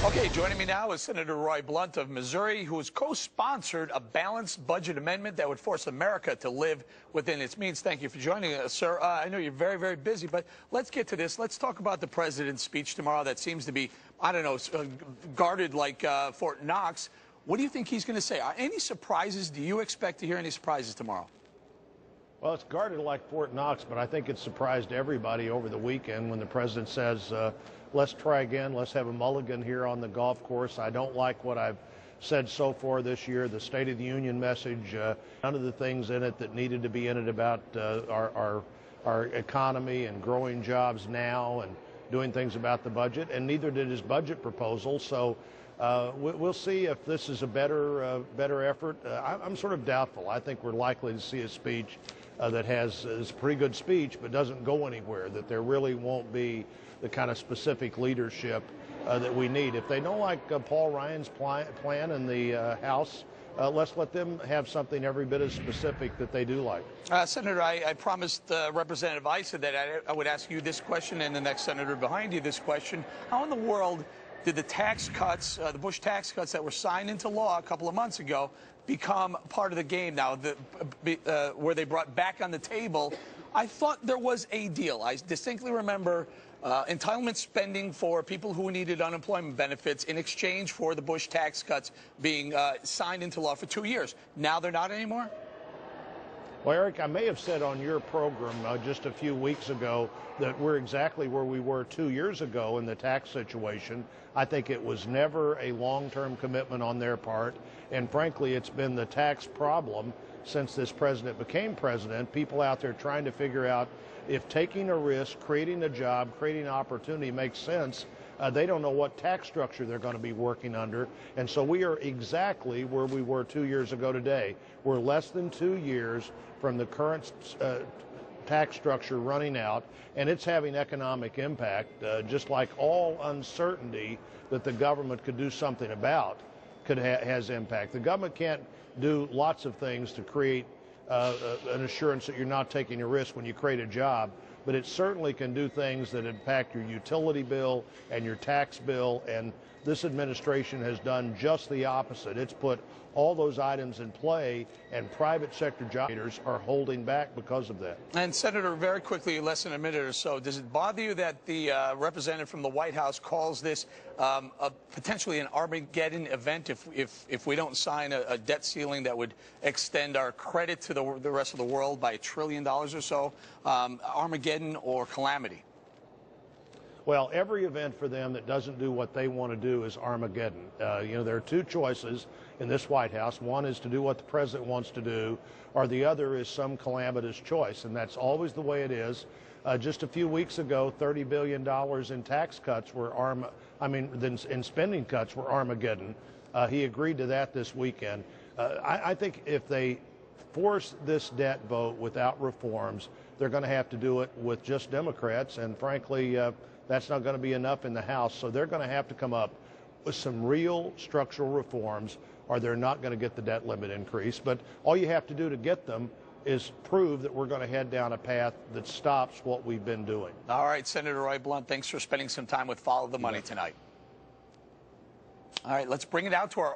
Okay, joining me now is Senator Roy Blunt of Missouri, who has co-sponsored a balanced budget amendment that would force America to live within its means. Thank you for joining us, sir. I know you're very, very busy, but let's get to this. Let's talk about the president's speech tomorrow that seems to be, I don't know, guarded like Fort Knox. What do you think he's going to say? Any surprises? Do you expect to hear any surprises tomorrow? Well, it's guarded like Fort Knox, but I think it surprised everybody over the weekend when the president says, let's try again, let's have a mulligan here on the golf course. I don't like what I've said so far this year, the State of the Union message, none of the things in it that needed to be in it about our economy and growing jobs now and doing things about the budget, and neither did his budget proposal. So we'll see if this is a better effort. I'm sort of doubtful. I think we're likely to see a speech that is a pretty good speech but doesn't go anywhere, that there really won't be the kind of specific leadership that we need. If they don't like Paul Ryan's plan in the House, let's let them have something every bit as specific that they do like. Senator, I promised Representative Issa that I would ask you this question and the next senator behind you this question. How in the world did the tax cuts, the Bush tax cuts that were signed into law a couple of months ago, become part of the game now, where they brought back on the table? I thought there was a deal. I distinctly remember entitlement spending for people who needed unemployment benefits in exchange for the Bush tax cuts being signed into law for 2 years. Now they're not anymore? Well, Eric, I may have said on your program just a few weeks ago that we're exactly where we were 2 years ago in the tax situation. I think it was never a long-term commitment on their part, and frankly, it's been the tax problem since this president became president. People out there trying to figure out if taking a risk, creating a job, creating opportunity makes sense. They don't know what tax structure they're going to be working under. And so we are exactly where we were 2 years ago today. We're less than 2 years from the current tax structure running out, and it's having economic impact, just like all uncertainty that the government could do something about has impact. The government can't do lots of things to create an assurance that you're not taking a risk when you create a job, but it certainly can do things that impact your utility bill and your tax bill, and this administration has done just the opposite. It's put all those items in play, and private sector job creators are holding back because of that. And Senator, very quickly, less than a minute or so, does it bother you that the representative from the White House calls this potentially an Armageddon event if we don't sign a debt ceiling that would extend our credit to the rest of the world by $1 trillion or so? Armageddon or calamity? Well, every event for them that doesn't do what they want to do is Armageddon. There are two choices in this White House. One is to do what the president wants to do, or the other is some calamitous choice, and that's always the way it is. Just a few weeks ago, $30 billion in tax cuts were in spending cuts were Armageddon. He agreed to that this weekend. I think if they force this debt vote without reforms, they're going to have to do it with just Democrats, and frankly, that's not going to be enough in the House. So they're going to have to come up with some real structural reforms, or they're not going to get the debt limit increase. But all you have to do to get them is prove that we're going to head down a path that stops what we've been doing. All right, Senator Roy Blunt, thanks for spending some time with Follow the Money tonight. All right, let's bring it out to our